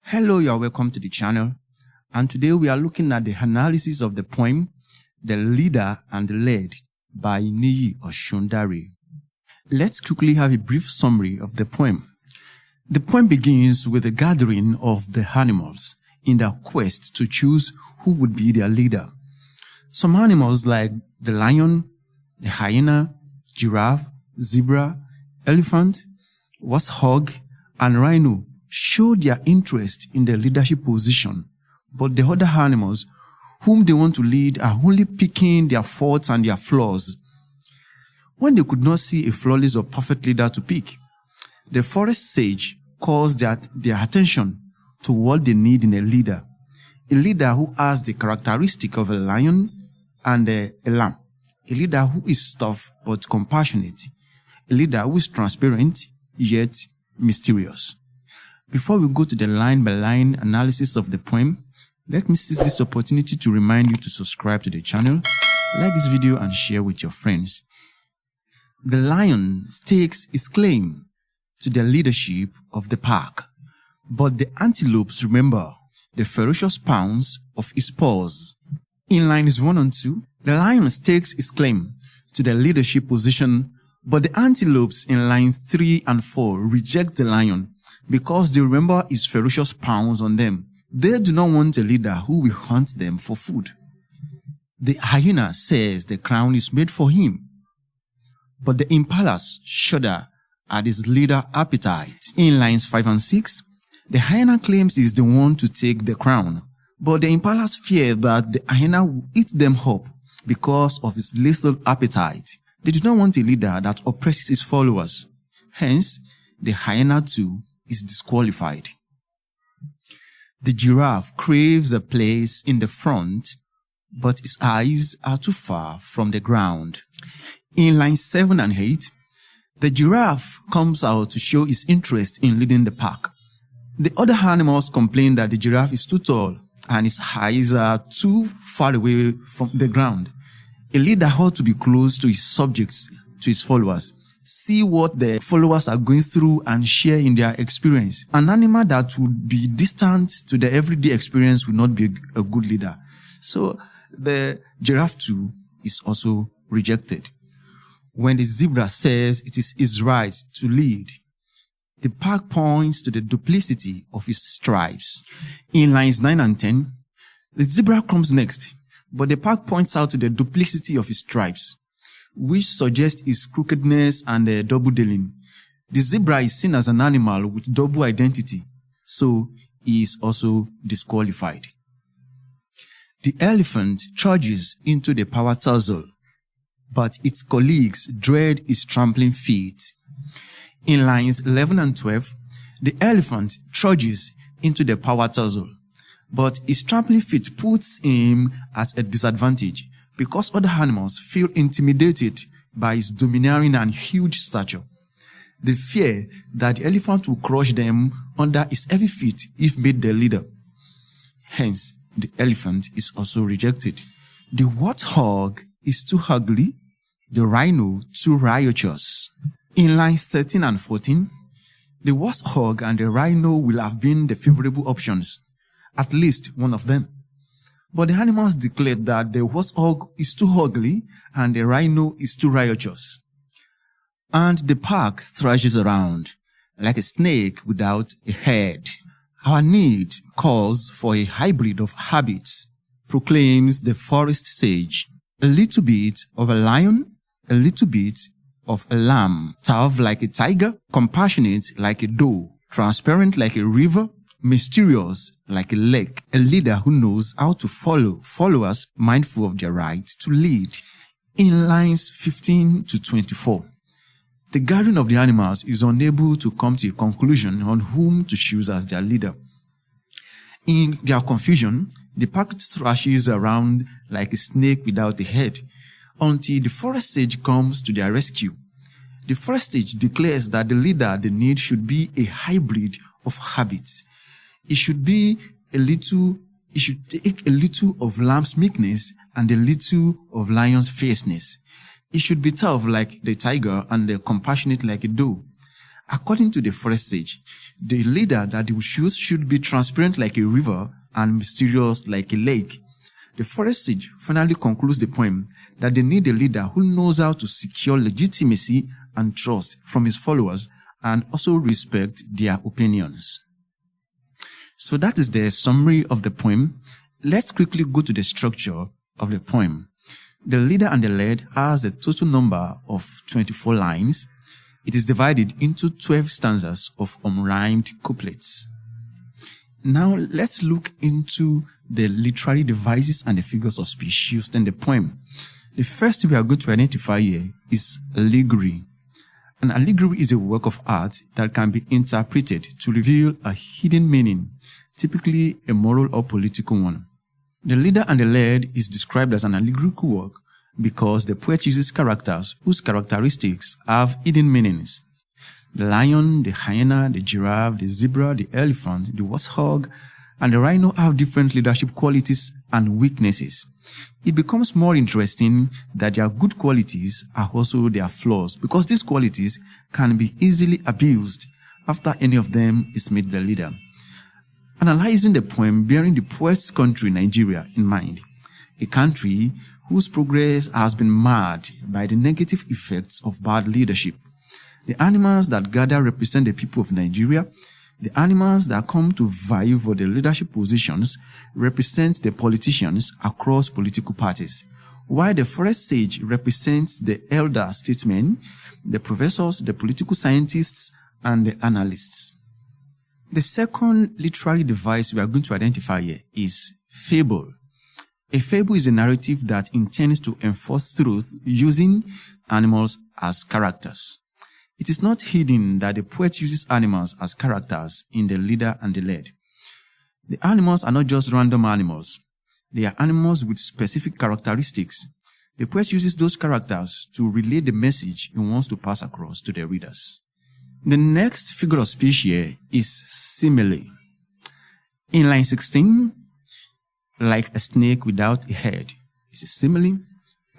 Hello, you are welcome to the channel, and today we are looking at the analysis of the poem The Leader and the Led by Niyi Osundare. Let's quickly have a brief summary of the poem. The poem begins with the gathering of the animals in their quest to choose who would be their leader. Some animals like the lion, the hyena, giraffe, zebra, elephant, warthog, and rhino show their interest in the leadership position, but the other animals whom they want to lead are only picking their faults and their flaws. When they could not see a flawless or perfect leader to pick, the forest sage calls their attention to what they need in a leader who has the characteristic of a lion and a lamb, a leader who is tough but compassionate, a leader who is transparent yet mysterious. Before we go to the line-by-line analysis of the poem, let me seize this opportunity to remind you to subscribe to the channel, like this video, and share with your friends. The lion stakes his claim to the leadership of the pack, but the antelopes remember the ferocious pounds of his paws. In lines 1 and 2, the lion stakes his claim to the leadership position, but the antelopes in lines 3 and 4 reject the lion because they remember his ferocious pounds on them. They do not want a leader who will hunt them for food. The hyena says the crown is made for him, but the impalas shudder at his leader appetite. In lines 5 and 6, the hyena claims he is the one to take the crown, but the impalas fear that the hyena will eat them up because of his lethal appetite. They do not want a leader that oppresses his followers. Hence, the hyena too is disqualified. The giraffe craves a place in the front, but his eyes are too far from the ground. In lines 7 and 8, the giraffe comes out to show his interest in leading the pack. The other animals complain that the giraffe is too tall and his eyes are too far away from the ground. A leader ought to be close to his subjects, to his followers, see what the followers are going through and share in their experience. An animal that would be distant to the everyday experience will not be a good leader. So the giraffe too is also rejected. When the zebra says it is his right to lead, the pack points to the duplicity of his stripes. In lines 9 and 10, the zebra comes next, but the pack points out to the duplicity of his stripes, which suggests his crookedness and double dealing. The zebra is seen as an animal with double identity, so he is also disqualified. The elephant charges into the power tussle, but its colleagues dread his trampling feet. In lines 11 and 12, the elephant charges into the power tussle, but his trampling feet puts him at a disadvantage because other animals feel intimidated by his domineering and huge stature. They fear that the elephant will crush them under his heavy feet if made their leader. Hence, the elephant is also rejected. The warthog is too ugly, the rhino too riotous. In lines 13 and 14, the warthog and the rhino will have been the favorable options, at least one of them. But the animals declared that the warthog is too ugly and the rhino is too riotous. And the pack thrashes around like a snake without a head. Our need calls for a hybrid of habits, proclaims the forest sage. A little bit of a lion, a little bit of a lamb, tough like a tiger, compassionate like a doe, transparent like a river, mysterious like a lake, a leader who knows how to follow followers mindful of their right to lead. In lines 15 to 24, the gathering of the animals is unable to come to a conclusion on whom to choose as their leader. In their confusion, the pack thrashes around like a snake without a head until the forest sage comes to their rescue. The forest sage declares that the leader they need should be a hybrid of habits. It should take a little of lamb's meekness and a little of lion's fierceness. It should be tough like the tiger and compassionate like a doe. According to the forest sage, the leader that they will choose should be transparent like a river and mysterious like a lake. The forest sage finally concludes the poem that they need a leader who knows how to secure legitimacy and trust from his followers and also respect their opinions. So that is the summary of the poem. Let's quickly go to the structure of the poem. The leader and the led has a total number of 24 lines. It is divided into 12 stanzas of unrhymed couplets. Now let's look into the literary devices and the figures of speech used in the poem. The first we are going to identify here is allegory. An allegory is a work of art that can be interpreted to reveal a hidden meaning, typically a moral or political one. The leader and the led is described as an allegorical work because the poet uses characters whose characteristics have hidden meanings. The lion, the hyena, the giraffe, the zebra, the elephant, the warthog, and the rhino have different leadership qualities and weaknesses. It becomes more interesting that their good qualities are also their flaws because these qualities can be easily abused after any of them is made the leader. Analyzing the poem bearing the poet's country, Nigeria, in mind, a country whose progress has been marred by the negative effects of bad leadership. The animals that gather represent the people of Nigeria. The animals that come to vie for the leadership positions represent the politicians across political parties, while the forest sage represents the elder statesmen, the professors, the political scientists, and the analysts. The second literary device we are going to identify here is fable. A fable is a narrative that intends to enforce truth using animals as characters. It is not hidden that the poet uses animals as characters in the leader and the led. The animals are not just random animals. They are animals with specific characteristics. The poet uses those characters to relay the message he wants to pass across to the readers. The next figure of speech here is simile. In line 16, like a snake without a head is a simile.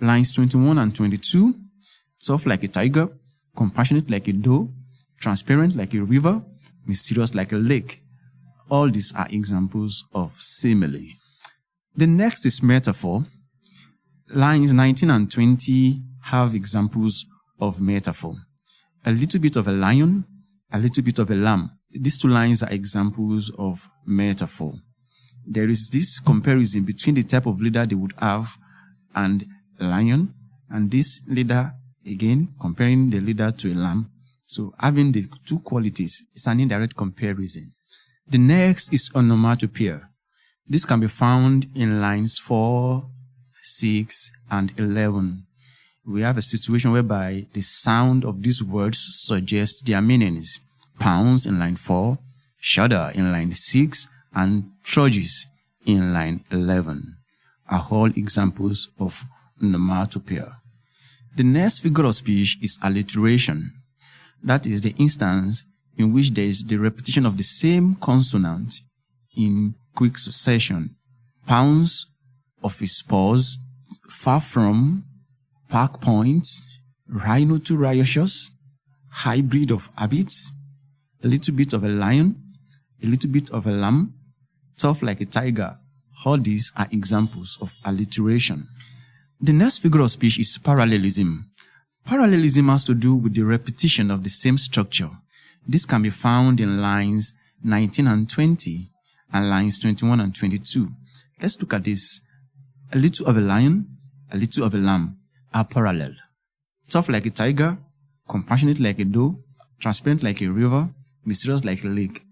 Lines 21 and 22, tough like a tiger, compassionate like a doe, transparent like a river, mysterious like a lake. All these are examples of simile. The next is metaphor. Lines 19 and 20 have examples of metaphor. A little bit of a lion, a little bit of a lamb. These two lines are examples of metaphor. There is this comparison between the type of leader they would have and a lion, and this leader, again, comparing the leader to a lamb. So having the two qualities is an indirect comparison. The next is onomatopoeia. This can be found in lines 4, 6, and 11. We have a situation whereby the sound of these words suggests their meanings. Pounds in line 4, shudder in line 6, and trudges in line 11 are all examples of onomatopoeia. The next figure of speech is alliteration. That is the instance in which there is the repetition of the same consonant in quick succession. Pounds of his paws, far from, park points, rhino to riotous, hybrid of habits, a little bit of a lion, a little bit of a lamb, tough like a tiger. All these are examples of alliteration. The next figure of speech is parallelism. Parallelism has to do with the repetition of the same structure. This can be found in lines 19 and 20 and lines 21 and 22. Let's look at this. A little of a lion, a little of a lamb are parallel. Tough like a tiger, compassionate like a doe, transparent like a river, mysterious like a lake.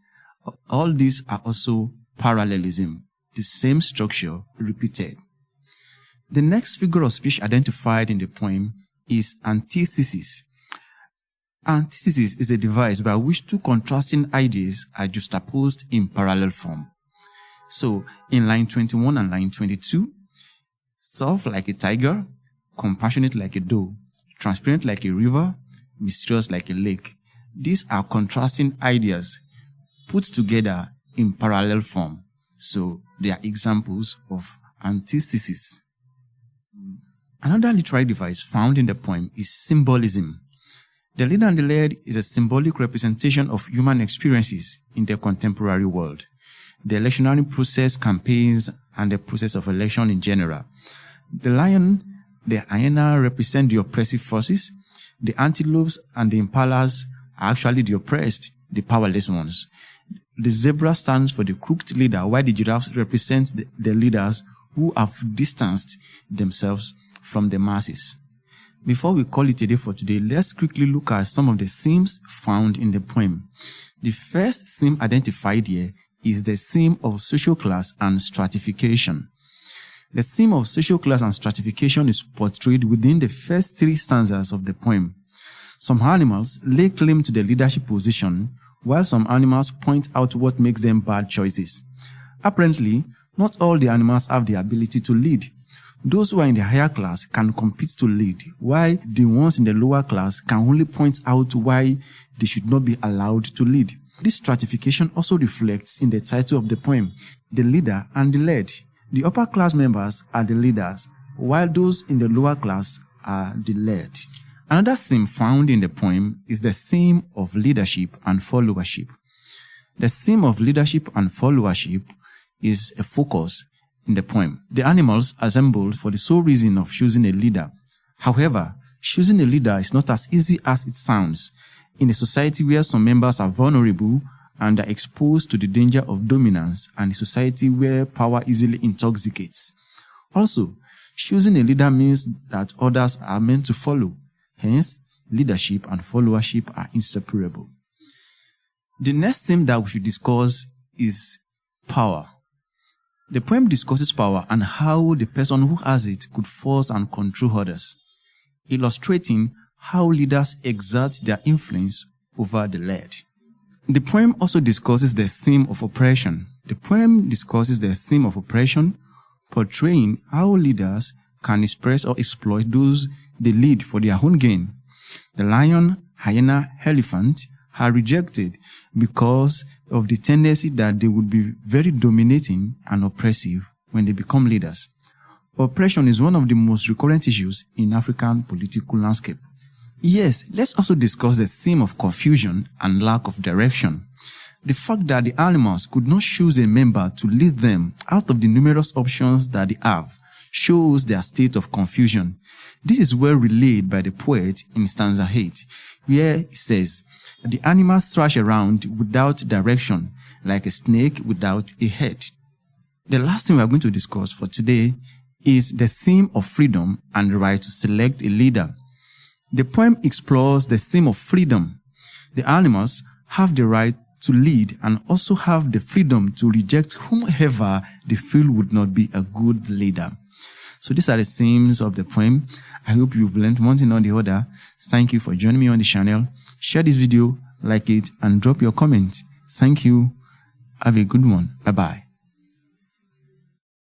All these are also parallelism, the same structure repeated. The next figure of speech identified in the poem is antithesis. Antithesis is a device by which two contrasting ideas are juxtaposed in parallel form. So, in line 21 and line 22, tough like a tiger, compassionate like a doe, transparent like a river, mysterious like a lake. These are contrasting ideas put together in parallel form. So they are examples of antithesis. Another literary device found in the poem is symbolism. The leader and the led is a symbolic representation of human experiences in the contemporary world. The electionary process, campaigns, and the process of election in general. The lion, the hyena represent the oppressive forces. The antelopes and the impalas are actually the oppressed, the powerless ones. The zebra stands for the crooked leader, while the giraffes represent the leaders who have distanced themselves from the masses. Before we call it a day for today, let's quickly look at some of the themes found in the poem. The first theme identified here is the theme of social class and stratification. The theme of social class and stratification is portrayed within the first 3 stanzas of the poem. Some animals lay claim to the leadership position, while some animals point out what makes them bad choices. Apparently, not all the animals have the ability to lead. Those who are in the higher class can compete to lead, while the ones in the lower class can only point out why they should not be allowed to lead. This stratification also reflects in the title of the poem, the leader and the led. The upper class members are the leaders, while those in the lower class are the led. Another theme found in the poem is the theme of leadership and followership. The theme of leadership and followership is a focus in the poem. The animals assembled for the sole reason of choosing a leader. However, choosing a leader is not as easy as it sounds. In a society where some members are vulnerable and are exposed to the danger of dominance, and a society where power easily intoxicates. Also, choosing a leader means that others are meant to follow. Hence, leadership and followership are inseparable. The next theme that we should discuss is power. The poem discusses power and how the person who has it could force and control others, illustrating how leaders exert their influence over the led. The poem also discusses the theme of oppression. The poem discusses the theme of oppression, portraying how leaders can express or exploit those they lead for their own gain. The lion, hyena, elephant are rejected because of the tendency that they would be very dominating and oppressive when they become leaders. Oppression is one of the most recurrent issues in African political landscape. Yes, let's also discuss the theme of confusion and lack of direction. The fact that the animals could not choose a member to lead them out of the numerous options that they have shows their state of confusion. This is well relayed by the poet in stanza 8, where he says, "The animals thrash around without direction, like a snake without a head." The last thing we are going to discuss for today is the theme of freedom and the right to select a leader. The poem explores the theme of freedom. The animals have the right to lead and also have the freedom to reject whomever they feel would not be a good leader. So these are the themes of the poem. I hope you've learned one thing or the other. Thank you for joining me on the channel. Share this video, like it, and drop your comment. Thank you. Have a good one. Bye-bye.